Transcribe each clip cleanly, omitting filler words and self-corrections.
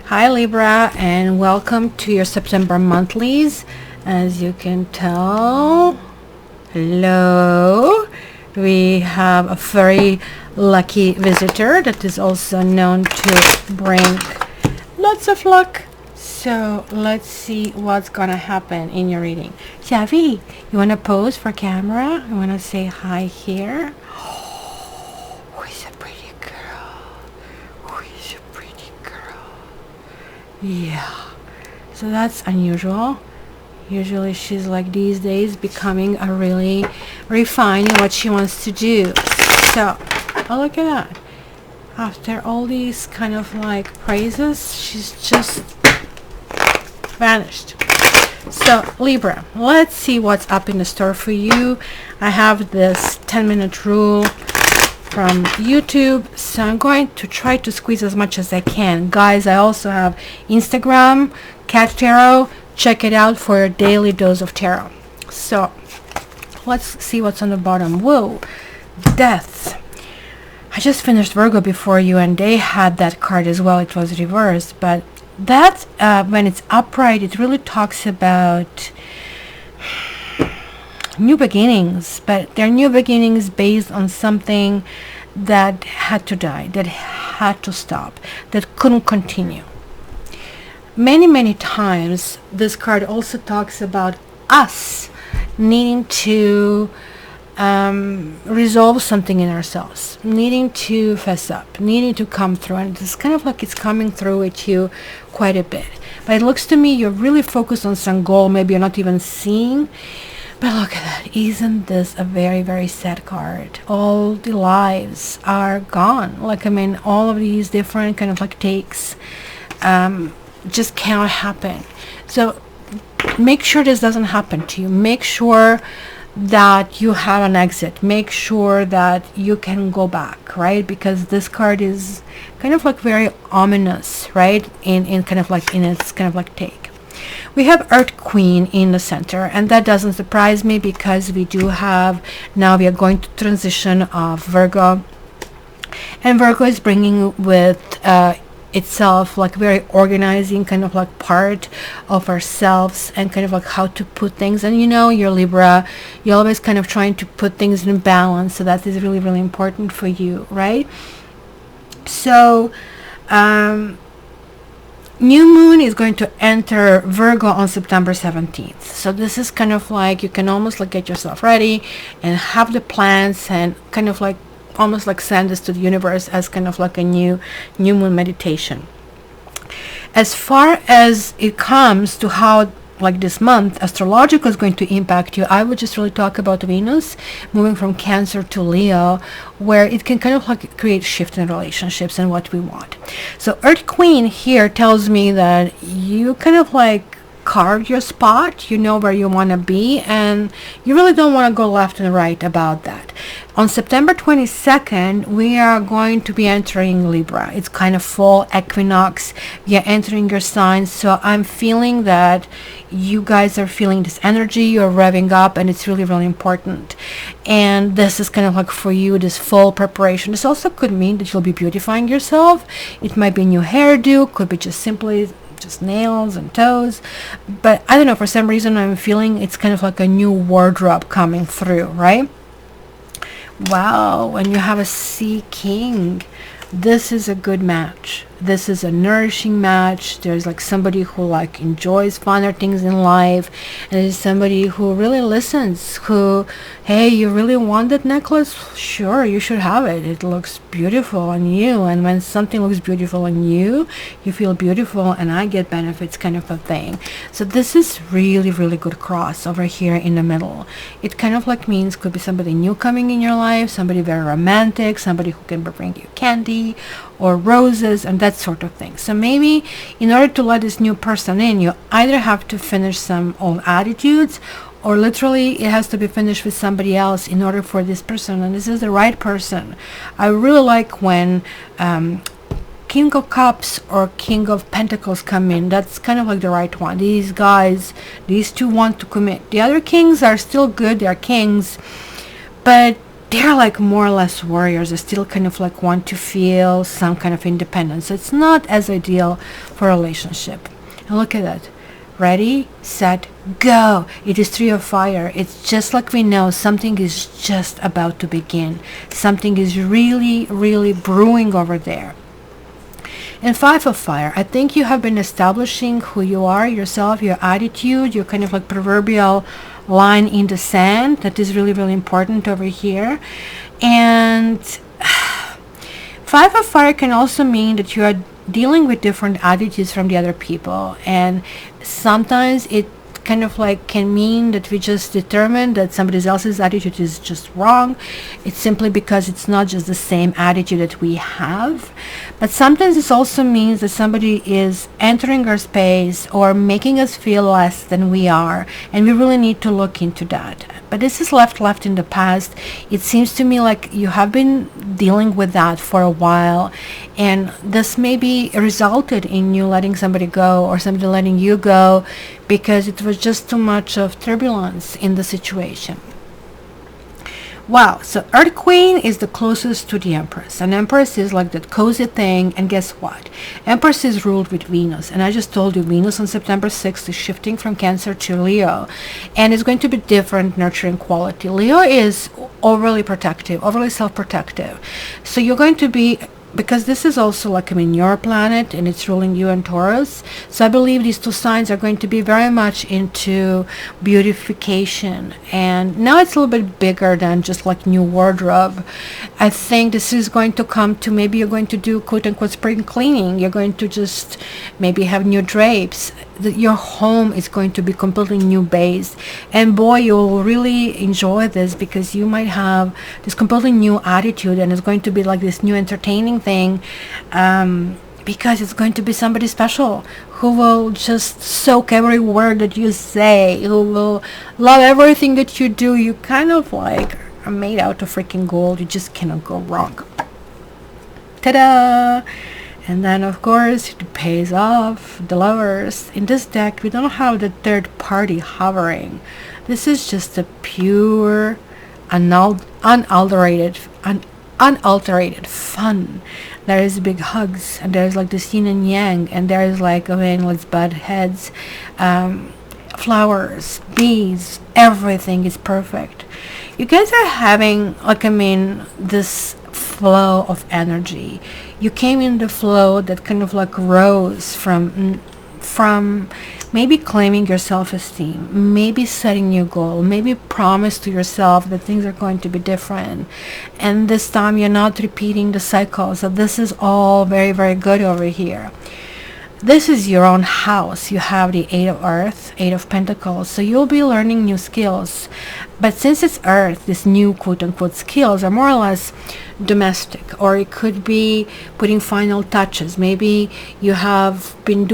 Hi Libra, and welcome to your September monthlies. As you can tell, hello, we have a very lucky visitor that is also known to bring lots of luck. So let's see what's gonna happen in your reading. Xavi, you wanna pose for camera? You wanna say hi here? Who is a pretty girl? Who is a pretty girl? Yeah, so that's unusual. Usually she's like these days becoming a really refining what she wants to do. So, oh, look at that. After all these kind of like praises, she's just vanished. So Libra, let's see what's up in the store for you. I have this 10-minute rule from YouTube, so I'm going to try to squeeze as much as I can. Guys, I also have Instagram, Cat Tarot. Check it out for your daily dose of tarot. So let's see what's on the bottom. Whoa, Death. I just finished Virgo before you, and they had that card as well. It was reversed, but that when it's upright, it really talks about new beginnings, but they're new beginnings based on something that had to die, that had to stop, that couldn't continue. Many times this card also talks about us needing to resolve something in ourselves, needing to fess up, needing to come through, and it's kind of like it's coming through with you quite a bit. But it looks to me you're really focused on some goal, maybe you're not even seeing. But look at that. Isn't this a very sad card? All the lives are gone. Like, I mean, all of these different kind of like takes just cannot happen. So make sure this doesn't happen to you. Make sure that you have an exit. Make sure that you can go back, right? Because this card is kind of like very ominous, right? In kind of like in its kind of like take. We have Earth Queen in the center, and that doesn't surprise me because we do have, now we are going to transition of Virgo, and Virgo is bringing with itself like very organizing kind of like part of ourselves, and kind of like how to put things. And you know, you're Libra, you're always kind of trying to put things in balance, so that is really important for you, right? So new moon is going to enter Virgo on September 17th. So this is kind of like you can almost like get yourself ready and have the plans, and kind of like almost like send this to the universe as kind of like a new moon meditation. As far as it comes to how like this month astrological is going to impact you, I would just really talk about Venus moving from Cancer to Leo, where it can kind of like create shift in relationships and what we want. So Earth Queen here tells me that you kind of like carved your spot, you know where you want to be, and you really don't want to go left and right about that. On September 22nd, we are going to be entering Libra. It's kind of fall equinox. We are entering your sign, so I'm feeling that you guys are feeling this energy, you're revving up, and it's really important. And this is kind of like for you, this fall preparation. This also could mean that you'll be beautifying yourself. It might be a new hairdo, could be just simply just nails and toes, but I don't know, for some reason I'm feeling it's kind of like a new wardrobe coming through, right? Wow, when you have a Sea King, this is a good match. This is a nourishing match. There's like somebody who like enjoys finer things in life, and there's somebody who really listens, who, hey, you really want that necklace? Sure, you should have it. It looks beautiful on you, and when something looks beautiful on you, you feel beautiful, and I get benefits kind of a thing. So this is really good cross over here in the middle. It kind of like means could be somebody new coming in your life, somebody very romantic, somebody who can bring you candy or roses and that sort of thing. So maybe in order to let this new person in, you either have to finish some old attitudes, or literally it has to be finished with somebody else in order for this person, and this is the right person. I really like when King of Cups or King of Pentacles come in. That's kind of like the right one. These guys, these two want to commit. The other kings are still good, they're kings, but they're like more or less warriors. They still kind of like want to feel some kind of independence. So it's not as ideal for a relationship. And look at that. Ready, set, go. It is Three of Fire. It's just like we know something is just about to begin. Something is really, really brewing over there. And Five of Fire, I think you have been establishing who you are, yourself, your attitude, your kind of like proverbial line in the sand. That is really, really important over here. And Five of Fire can also mean that you are dealing with different attitudes from the other people, and sometimes it kind of like can mean that we just determine that somebody else's attitude is just wrong. It's simply because it's not just the same attitude that we have. But sometimes this also means that somebody is entering our space or making us feel less than we are, and we really need to look into that. But this is left in the past. It seems to me like you have been dealing with that for a while, and this maybe resulted in you letting somebody go or somebody letting you go because it was just too much of turbulence in the situation. Wow, so Earth Queen is the closest to the Empress. And Empress is like that cozy thing. And guess what? Empress is ruled with Venus. And I just told you Venus on September 6th is shifting from Cancer to Leo. And it's going to be different nurturing quality. Leo is overly protective, overly self-protective. So you're going to be, because this is also like, I mean, your planet and it's ruling you and Taurus. So I believe these two signs are going to be very much into beautification. And now it's a little bit bigger than just like new wardrobe. I think this is going to come to, maybe you're going to do quote unquote spring cleaning. You're going to just maybe have new drapes. Your home is going to be completely new based, and boy, you'll really enjoy this because you might have this completely new attitude, and it's going to be like this new entertaining thing, because it's going to be somebody special who will just soak every word that you say, who will love everything that you do. You kind of like are made out of freaking gold. You just cannot go wrong. Ta-da! And then, of course, it pays off. The Lovers. In this deck, we don't have the third party hovering. This is just a pure, unadulterated fun. There is big hugs, and there's like this yin and yang, and there is like, I mean, let's butt heads, flowers, bees, everything is perfect. You guys are having, like, I mean, this flow of energy. You came in the flow that kind of like rose from maybe claiming your self-esteem, maybe setting your goal, maybe promise to yourself that things are going to be different, and this time you're not repeating the cycle. So this is all very, very good over here. This is your own house. You have the Eight of Earth, Eight of Pentacles, so you'll be learning new skills. But since it's Earth, these new quote-unquote skills are more or less domestic, or it could be putting final touches. Maybe you have been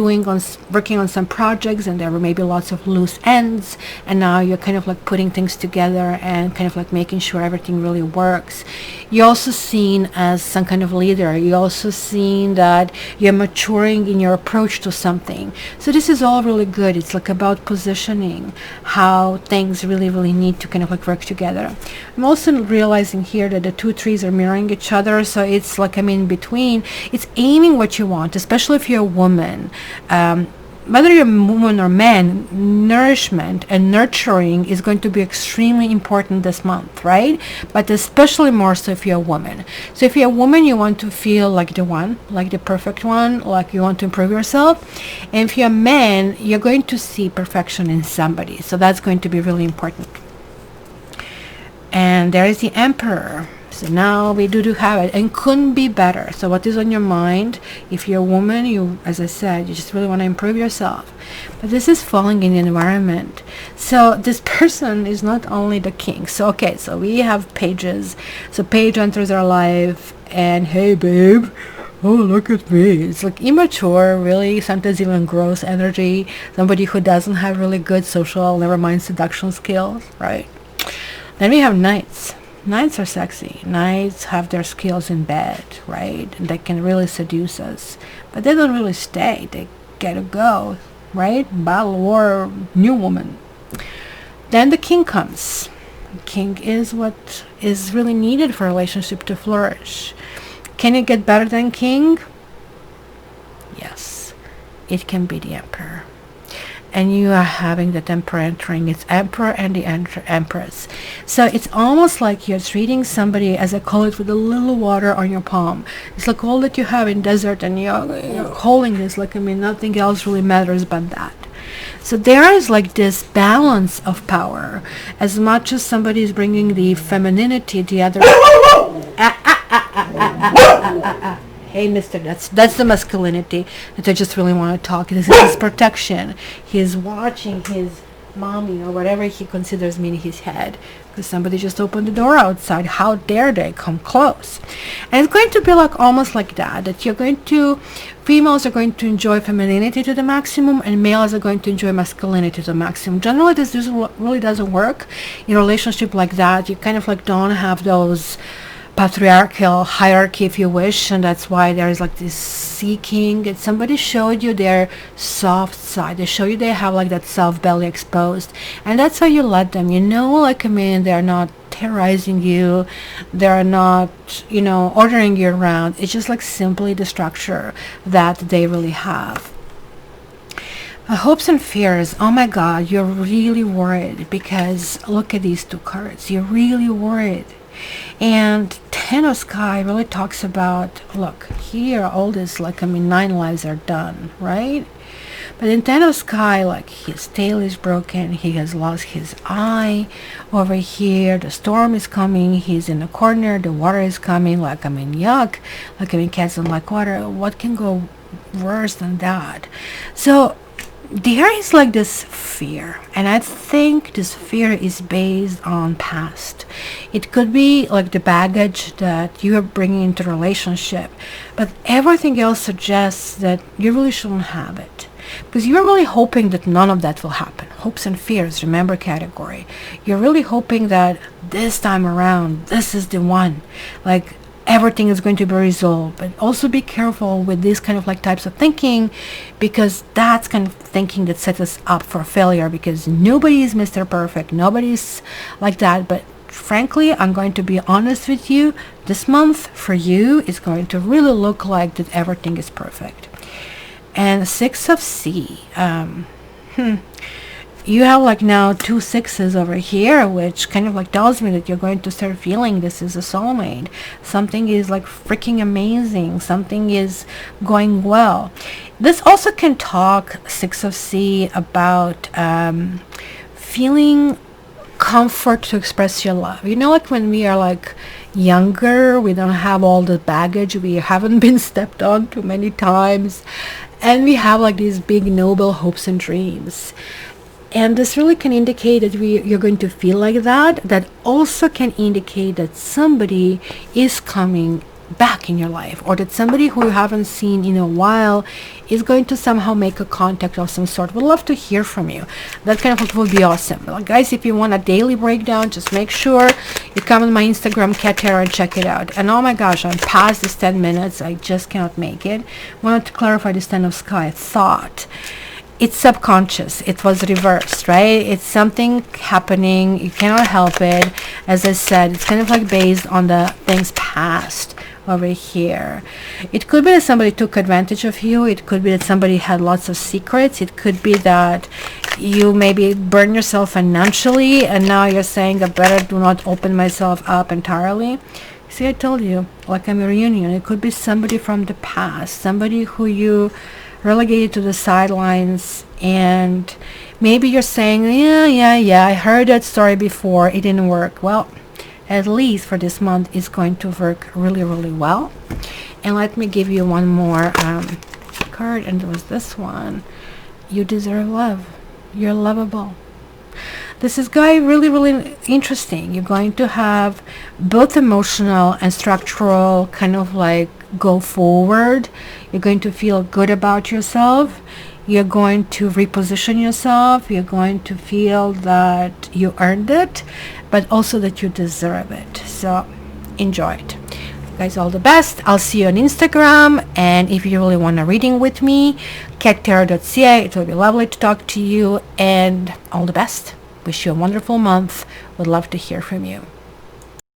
working on some projects, and there were maybe lots of loose ends, and now you're kind of like putting things together and kind of like making sure everything really works. You're also seen as some kind of leader. You're also seen that you're maturing in your approach to something. So this is all really good. It's like about positioning how things really, really need to kind of like work together. I'm also realizing here that the two trees are mirroring each other, so it's like, I'm in between. It's aiming what you want, especially if you're a woman. Whether you're a woman or man, nourishment and nurturing is going to be extremely important this month, right? But especially more so if you're a woman. So if you're a woman, you want to feel like the one, like the perfect one, like you want to improve yourself. And if you're a man, you're going to see perfection in somebody. So that's going to be really important. And there is the Emperor. So now we do have it, and couldn't be better. So what is on your mind? If you're a woman, you, as I said, you just really want to improve yourself. But this is falling in the environment. So this person is not only the king. So okay, so we have pages. So Page enters our life, and hey babe, oh look at me. It's like immature, really, sometimes even gross energy. Somebody who doesn't have really good social, never mind seduction skills, right? Then we have Knights. Knights are sexy. Knights have their skills in bed, right? And they can really seduce us. But they don't really stay. They gotta go, right? Battle war, new woman. Then the king comes. King is what is really needed for a relationship to flourish. Can it get better than King? Yes, it can be the Emperor. And you are having the Emperor entering. It's Emperor and the Empress. So it's almost like you're treating somebody, as I call it, with a little water on your palm. It's like all that you have in desert, and you're holding this like, nothing else really matters but that. So there is like this balance of power. As much as somebody is bringing the femininity, the other... Hey, mister, that's the masculinity that I just really want to talk. This is his protection. He is watching his mommy or whatever he considers me in his head, because somebody just opened the door outside. How dare they come close? And it's going to be like almost like that you're going to... Females are going to enjoy femininity to the maximum, and males are going to enjoy masculinity to the maximum. Generally, this really doesn't work in a relationship like that. You kind of like don't have those patriarchal hierarchy, if you wish, and that's why there is like this seeking. And somebody showed you their soft side. They show you they have like that self belly exposed, and that's how you let them. They're not terrorizing you. They're not, ordering you around. It's just like simply the structure that they really have. Hopes and fears. Oh my God, you're really worried, because look at these two cards. You're really worried. And Ten of Sky really talks about, look, here all this, 9 lives are done, right? But in Ten of Sky, like, his tail is broken, he has lost his eye. Over here, the storm is coming, he's in the corner, the water is coming, yuck. Cats don't like water. What can go worse than that? So there is like this fear, and I think this fear is based on past. It could be like the baggage that you are bringing into the relationship, but everything else suggests that you really shouldn't have it, because you're really hoping that none of that will happen. Hopes and fears, remember, category. You're really hoping that this time around, this is the one, like everything is going to be resolved. But also be careful with these kind of like types of thinking, because that's kind of thinking that sets us up for failure, because nobody is Mr. Perfect. Nobody's like that. But frankly, I'm going to be honest with you, this month for you is going to really look like that everything is perfect. And 6 of C, you have like now 2 6s over here, which kind of like tells me that you're going to start feeling this is a soulmate. Something is like freaking amazing. Something is going well. This also can talk, 6 of C, about feeling comfort to express your love. Like when we are like younger, we don't have all the baggage, we haven't been stepped on too many times, and we have like these big noble hopes and dreams. And this really can indicate that you're going to feel like that. That also can indicate that somebody is coming back in your life, or that somebody who you haven't seen in a while is going to somehow make a contact of some sort. We'd love to hear from you. That kind of would be awesome. Like, guys, if you want a daily breakdown, just make sure you come on my Instagram, Cat Tarot, and check it out. And oh my gosh, I'm past this 10 minutes. I just cannot make it. Wanted to clarify this 10 of Sky thought. It's subconscious. It was reversed, right? It's something happening. You cannot help it. As I said, it's kind of like based on the things past over here. It could be that somebody took advantage of you. It could be that somebody had lots of secrets. It could be that you maybe burn yourself financially, and now you're saying I better do not open myself up entirely. See, I told you, like I'm a reunion. It could be somebody from the past, somebody who you relegated to the sidelines, and maybe you're saying, yeah, I heard that story before, it didn't work. Well, at least for this month, it's going to work really, really well. And let me give you one more card, and it was this one. You deserve love. You're lovable. This is going really, really interesting. You're going to have both emotional and structural kind of like go forward. You're going to feel good about yourself. You're going to reposition yourself. You're going to feel that you earned it, but also that you deserve it. So enjoy it. Guys, all the best. I'll see you on Instagram. And if you really want a reading with me, cattarot.ca. It will be lovely to talk to you, and all the best. Wish you a wonderful month. Would love to hear from you.